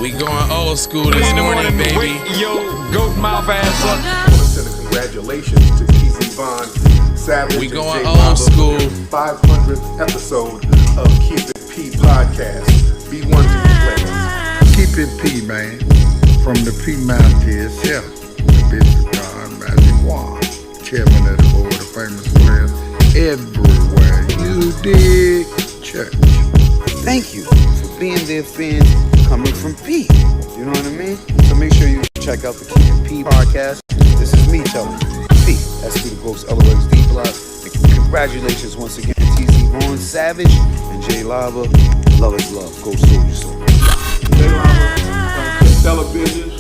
We going old school this morning, baby. Wait, yo, goat mouth ass up. I want to send a congratulations to TZ Bond, Savage, We and going J old Lava school. for their 500th episode of Keep It P podcast. Be one to play. Keep it P, man. From the P Mountain itself, the Bishop John Magic Wand, chairman of the board of famous players everywhere. You dig? Church. Thank you for being there, fans coming from P. You know what I mean? So make sure you check out the Keep It P podcast. This is me telling you. P. That's through the Ghost LOX D Block. And congratulations once again to TZ Vaughn, Savage, and J Lava. Love is love. Go Soldier Soul. J Lava, television,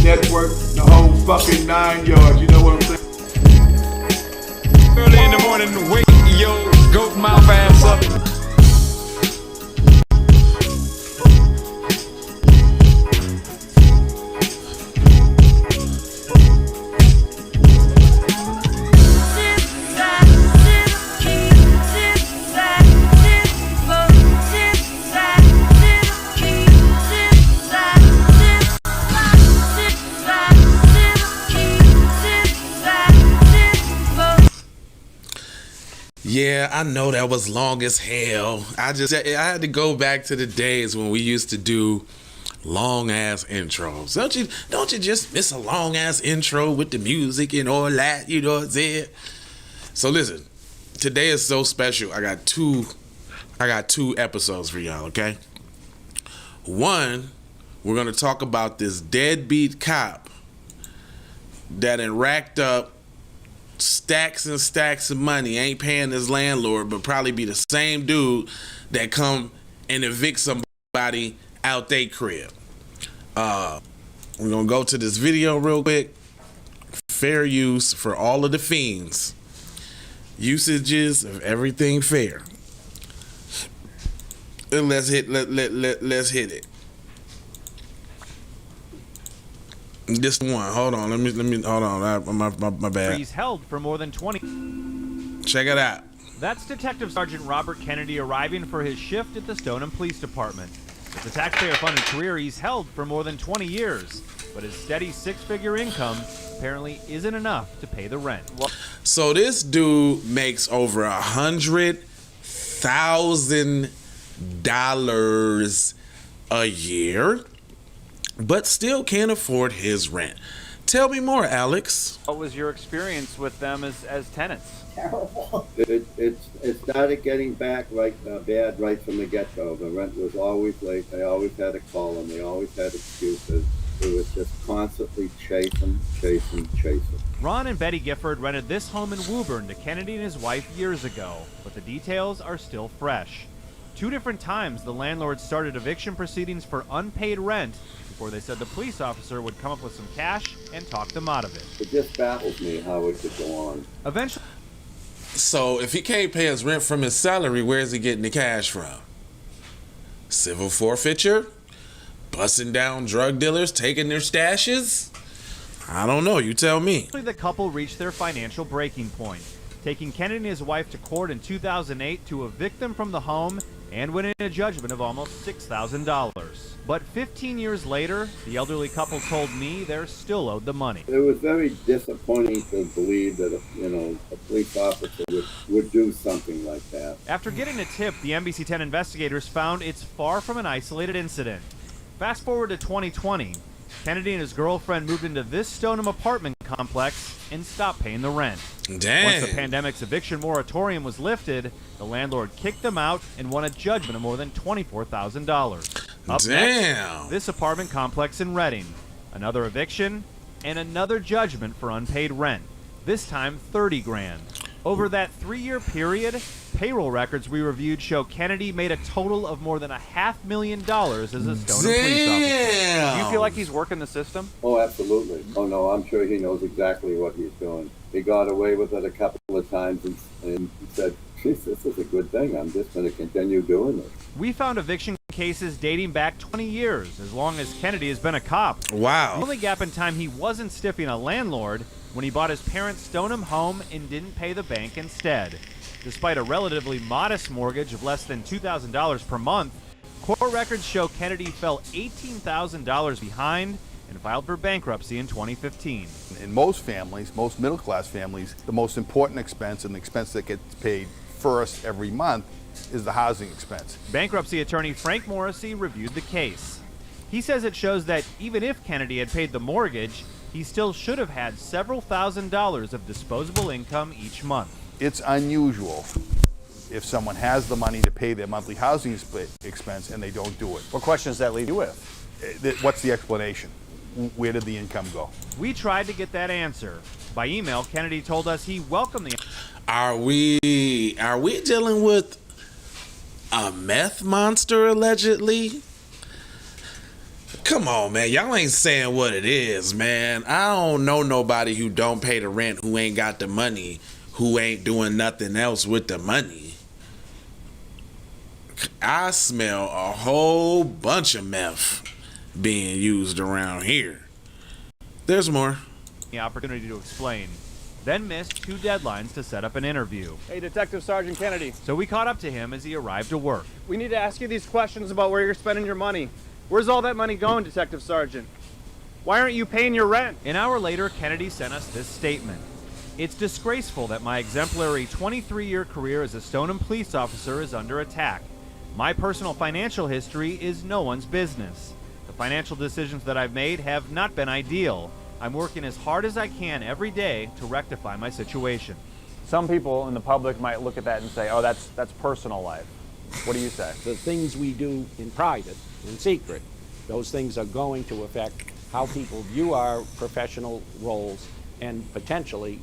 network, the whole fucking 9 yards. You know what I'm saying? Early in the morning, wait, yo, goat mouth ass up. Yeah, I know that was long as hell. I had to go back to the days when we used to do long ass intros. Don't you just miss a long ass intro with the music and all that, you know what I'm saying? So listen, today is so special. I got two episodes for y'all, okay? One, we're gonna talk about this deadbeat cop that had racked up stacks and stacks of money, ain't paying his landlord, but probably be the same dude that come and evict somebody out they crib. We're gonna go to this video real quick. Fair use for all of the fiends. Usages of everything fair. And let's hit it. This one, hold on. Let me hold on. My bad. He's held for more than 20. Check it out. That's Detective Sergeant Robert Kennedy arriving for his shift at the Stoneham Police Department. With a taxpayer-funded career, he's held for more than 20 years, but his steady six-figure income apparently isn't enough to pay the rent. So this dude makes over $100,000 a year, but still can't afford his rent. Tell me more, Alex. What was your experience with them as tenants? Terrible. It started getting back bad right from the get-go. The rent was always late. They always had to call them. They always had excuses. It was just constantly chasing. Ron and Betty Gifford rented this home in Woburn to Kennedy and his wife years ago, but the details are still fresh. 2 different times the landlord started eviction proceedings for unpaid rent before they said the police officer would come up with some cash and talk them out of it. It just baffles me how it could go on. Eventually, So if he can't pay his rent from his salary, where's he getting the cash from? Civil forfeiture? Busting down drug dealers, taking their stashes? I don't know, you tell me. the couple reached their financial breaking point, taking Kennedy and his wife to court in 2008 to evict them from the home and winning a judgment of almost $6,000. But 15 years later, the elderly couple told me they're still owed the money. It was very disappointing to believe that a police officer would do something like that. After getting a tip, the NBC 10 investigators found it's far from an isolated incident. Fast forward to 2020, Kennedy and his girlfriend moved into this Stoneham apartment complex and stopped paying the rent. Damn. Once the pandemic's eviction moratorium was lifted, the landlord kicked them out and won a judgment of more than $24,000. Up Damn. next, this apartment complex in Reading. Another eviction and another judgment for unpaid rent. This time, $30,000. Over that 3-year period, payroll records we reviewed show Kennedy made a total of more than $500,000 as a Stoneham police officer. Do you feel like he's working the system? Oh, absolutely. Oh, no, I'm sure he knows exactly what he's doing. He got away with it a couple of times and he said, geez, this is a good thing. I'm just going to continue doing it. We found eviction cases dating back 20 years, as long as Kennedy has been a cop. Wow. The only gap in time he wasn't stiffing a landlord when he bought his parents' Stoneham home and didn't pay the bank instead. Despite a relatively modest mortgage of less than $2,000 per month, Court records show Kennedy fell $18,000 behind and filed for bankruptcy in 2015. In most families, most middle-class families, the most important expense and the expense that gets paid first every month is the housing expense. Bankruptcy attorney Frank Morrissey reviewed the case. He says it shows that even if Kennedy had paid the mortgage, he still should have had several $1,000s of disposable income each month. It's unusual if someone has the money to pay their monthly housing expense and they don't do it. What question does that leave you with? What's the explanation? Where did the income go? We tried to get that answer. By email, Kennedy told us he welcomed the... Are we dealing with a meth monster, allegedly? Come on, man. Y'all ain't saying what it is, man. I don't know nobody who don't pay the rent, who ain't got the money, who ain't doing nothing else with the money. I smell a whole bunch of meth being used around here. There's more. The opportunity to explain. Then missed 2 deadlines to set up an interview. Hey, Detective Sergeant Kennedy. So we caught up to him as he arrived to work. We need to ask you these questions about where you're spending your money. Where's all that money going, Detective Sergeant? Why aren't you paying your rent? An hour later, Kennedy sent us this statement. It's disgraceful that my exemplary 23-year career as a Stoneham police officer is under attack. My personal financial history is no one's business. The financial decisions that I've made have not been ideal. I'm working as hard as I can every day to rectify my situation. Some people in the public might look at that and say, oh, that's personal life. What do you say? The things we do in private, in secret, those things are going to affect how people view our professional roles and potentially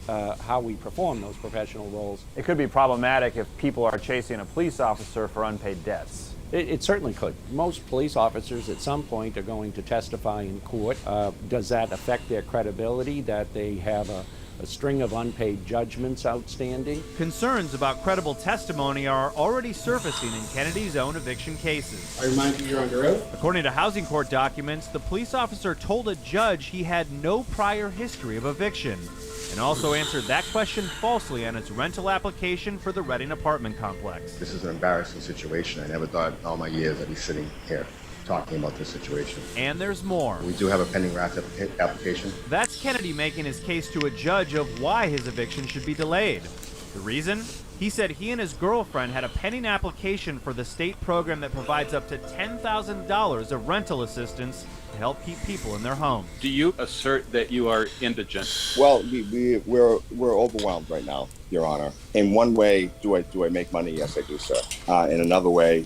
how we perform those professional roles. It could be problematic if people are chasing a police officer for unpaid debts. It certainly could. Most police officers at some point are going to testify in court. Does that affect their credibility that they have a string of unpaid judgments outstanding? Concerns about credible testimony are already surfacing in Kennedy's own eviction cases. I remind you you're under oath. According to housing court documents, the police officer told a judge he had no prior history of eviction, and also answered that question falsely on his rental application for the Reading apartment complex. This is an embarrassing situation. I never thought in all my years I'd be sitting here talking about this situation. And there's more. We do have a pending RAFT application. That's Kennedy making his case to a judge of why his eviction should be delayed. The reason? He said he and his girlfriend had a pending application for the state program that provides up to $10,000 of rental assistance to help keep people in their homes. Do you assert that you are indigent? Well, we're overwhelmed right now, Your Honor. In one way, do I make money? Yes, I do, sir. In another way,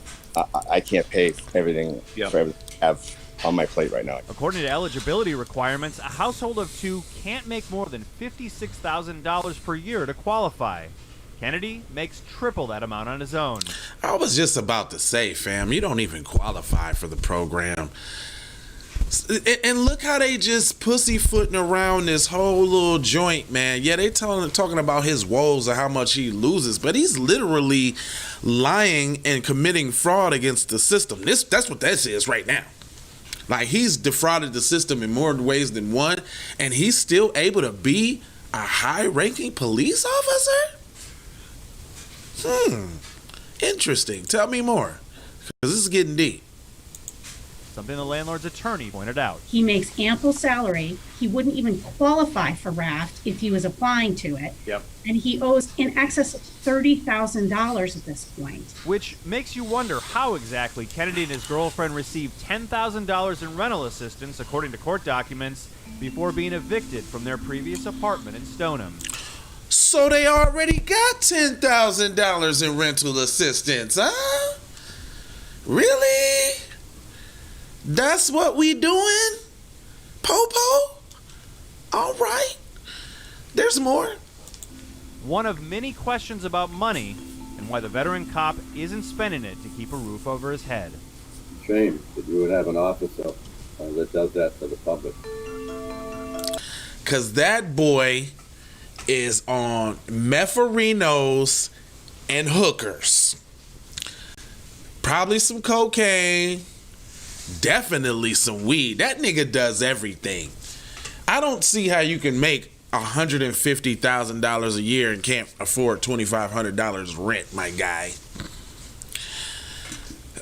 I can't pay everything for everything I have on my plate right now. According to eligibility requirements, a household of 2 can't make more than $56,000 per year to qualify. Kennedy makes triple that amount on his own. I was just about to say, fam, you don't even qualify for the program. And look how they just pussyfooting around this whole little joint, man. Yeah, they talking about his woes or how much he loses, but he's literally lying and committing fraud against the system. That's what this is right now. Like, he's defrauded the system in more ways than one, and he's still able to be a high-ranking police officer? Interesting. Tell me more, because this is getting deep. Something the landlord's attorney pointed out. He makes ample salary. He wouldn't even qualify for RAFT if he was applying to it. Yep. And he owes in excess of $30,000 at this point. Which makes you wonder how exactly Kennedy and his girlfriend received $10,000 in rental assistance, according to court documents, before being evicted from their previous apartment in Stoneham. So they already got $10,000 in rental assistance, huh? Really? That's what we doing? Popo? All right. There's more. One of many questions about money and why the veteran cop isn't spending it to keep a roof over his head. Shame that you would have an officer that does that for the public. Because that boy is on metherinos and hookers. Probably some cocaine. Definitely some weed. That nigga does everything. I don't see how you can make $150,000 a year and can't afford $2,500 rent, my guy.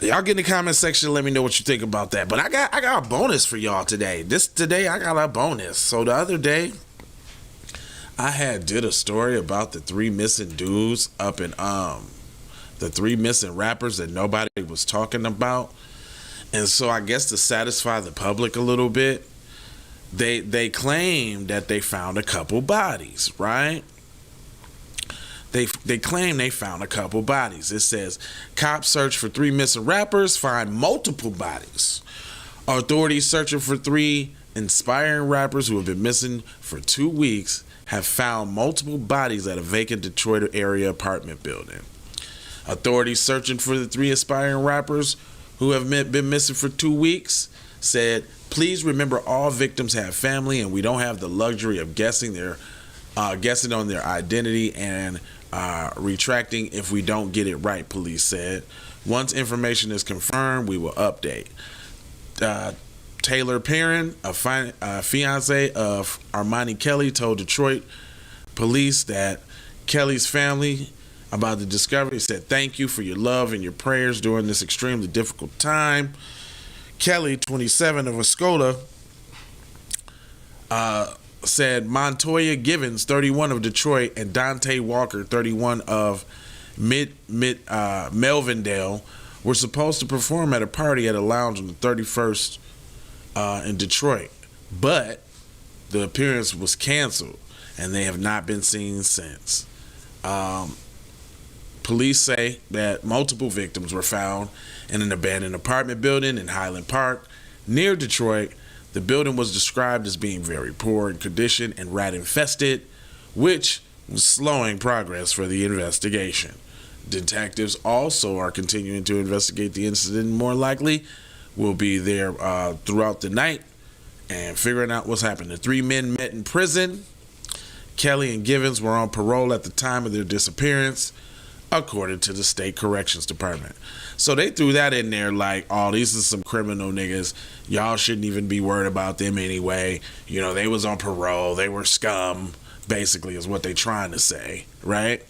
Y'all get in the comment section. Let me know what you think about that. But I got a bonus for y'all today. Today I got a bonus. So the other day, I did a story about the 3 missing dudes up in the 3 missing rappers that nobody was talking about. And so I guess to satisfy the public a little bit, they claim that they found a couple bodies, right? They claim they found a couple bodies. It says, cops search for 3 missing rappers, find multiple bodies. Authorities searching for 3 inspiring rappers who have been missing for 2 weeks have found multiple bodies at a vacant Detroit area apartment building. Authorities searching for the 3 aspiring rappers who have been missing for 2 weeks said, please remember all victims have family and we don't have the luxury of guessing on their identity and retracting if we don't get it right, police said. Once information is confirmed, we will update. Taylor Perrin, a fiance of Armani Kelly, told Detroit police that Kelly's family about the discovery. He said, thank you for your love and your prayers during this extremely difficult time. Kelly, 27, of Escola, said Montoya Givens, 31, of Detroit, and Dante Walker, 31, of Melvindale, were supposed to perform at a party at a lounge on the 31st in Detroit. But the appearance was canceled, and they have not been seen since. Police say that multiple victims were found in an abandoned apartment building in Highland Park near Detroit. The building was described as being very poor in condition and rat infested, which was slowing progress for the investigation. Detectives also are continuing to investigate the incident. More likely will be there throughout the night and figuring out what's happened. The 3 men met in prison. Kelly and Givens were on parole at the time of their disappearance, according to the state corrections department. So they threw that in there like, oh, these are some criminal niggas. Y'all shouldn't even be worried about them anyway. You know, they was on parole. They were scum, basically, is what they trying to say, right?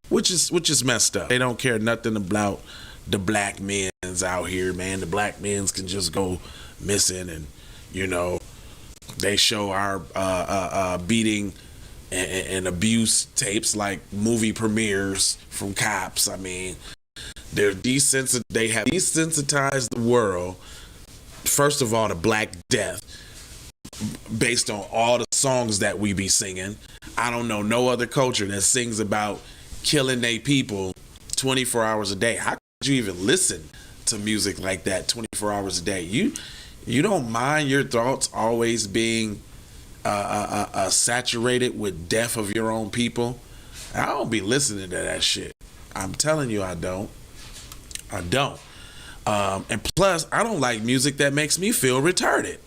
Which is messed up. They don't care nothing about the black men's out here, man. The black men's can just go missing, and, you know, they show our beating and abuse tapes like movie premieres from cops. I mean, they have desensitized the world, first of all, to Black Death, based on all the songs that we be singing. I don't know no other culture that sings about killing their people 24 hours a day. How could you even listen to music like that 24 hours a day? You don't mind your thoughts always being saturated with death of your own people? I don't be listening to that shit. I'm telling you, I don't. And plus, I don't like music that makes me feel retarded.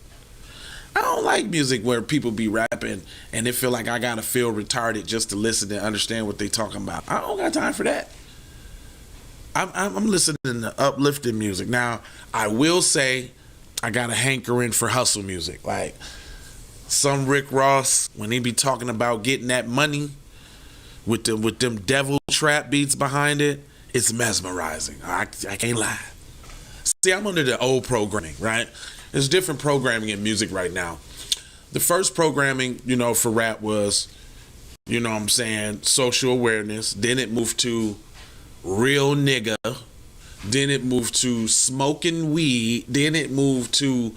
I don't like music where people be rapping and they feel like I gotta feel retarded just to listen and understand what they talking about. I don't got time for that. I'm listening to uplifting music. Now, I will say I got a hankering for hustle music. Like some Rick Ross, when he be talking about getting that money with them devil trap beats behind it, it's mesmerizing. I can't lie. See, I'm under the old programming, right? There's different programming in music right now. The first programming, for rap was, what I'm saying, social awareness. Then it moved to real nigga. Then it moved to smoking weed. Then it moved to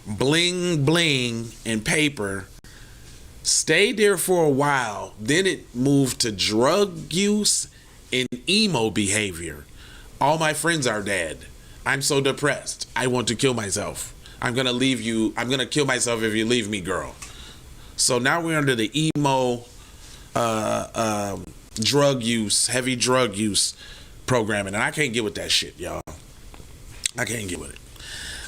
bling bling and paper. Stayed there for a while. Then it moved to drug use and emo behavior. All my friends are dead. I'm so depressed. I want to kill myself. I'm gonna leave you. I'm gonna kill myself if you leave me, girl. So now we're under the emo drug use, heavy drug use programming, and I can't get with that shit, y'all. I can't get with it.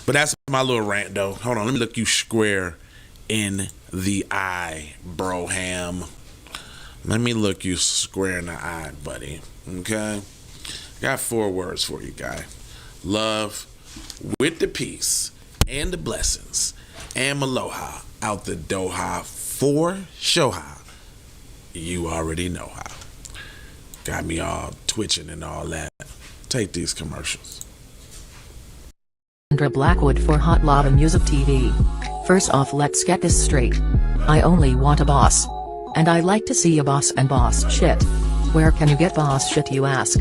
But that's my little rant, though. Hold on, let me look you square in the eye, broham. Let me look you square in the eye, buddy. Okay? Got 4 words for you, guy. Love with the peace and the blessings and aloha out the doha for shoha. You already know how. Got me all twitching and all that. Take these commercials. Sandra Blackwood for Hot Lava Music TV. First off, let's get this straight. I only want a boss. And I like to see a boss and boss shit. Where can you get boss shit, you ask?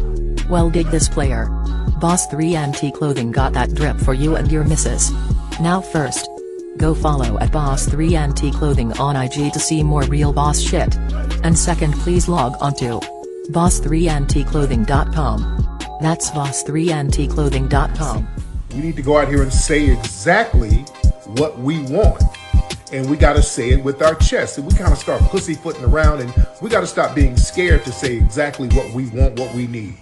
Well, dig this, player. Boss 3 Antique Clothing got that drip for you and your missus. Now first, go follow at Boss 3 Antique Clothing on IG to see more real boss shit. And second, please log on to boss3antiqueclothing.com. That's boss3antiqueclothing.com. We need to go out here and say exactly what we want. And we got to say it with our chest. And we kind of start pussyfooting around, and we got to stop being scared to say exactly what we want, what we need.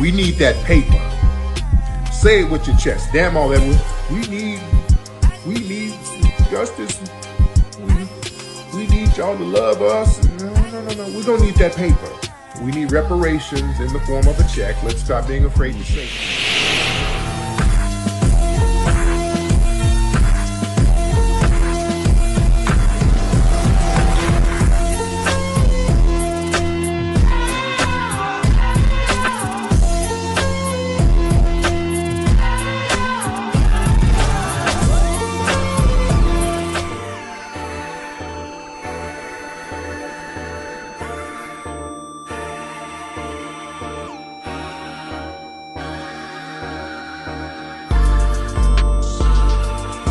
We need that paper. Say it with your chest. Damn all that. We need justice. We need y'all to love us. No. We don't need that paper. We need reparations in the form of a check. Let's stop being afraid to say it.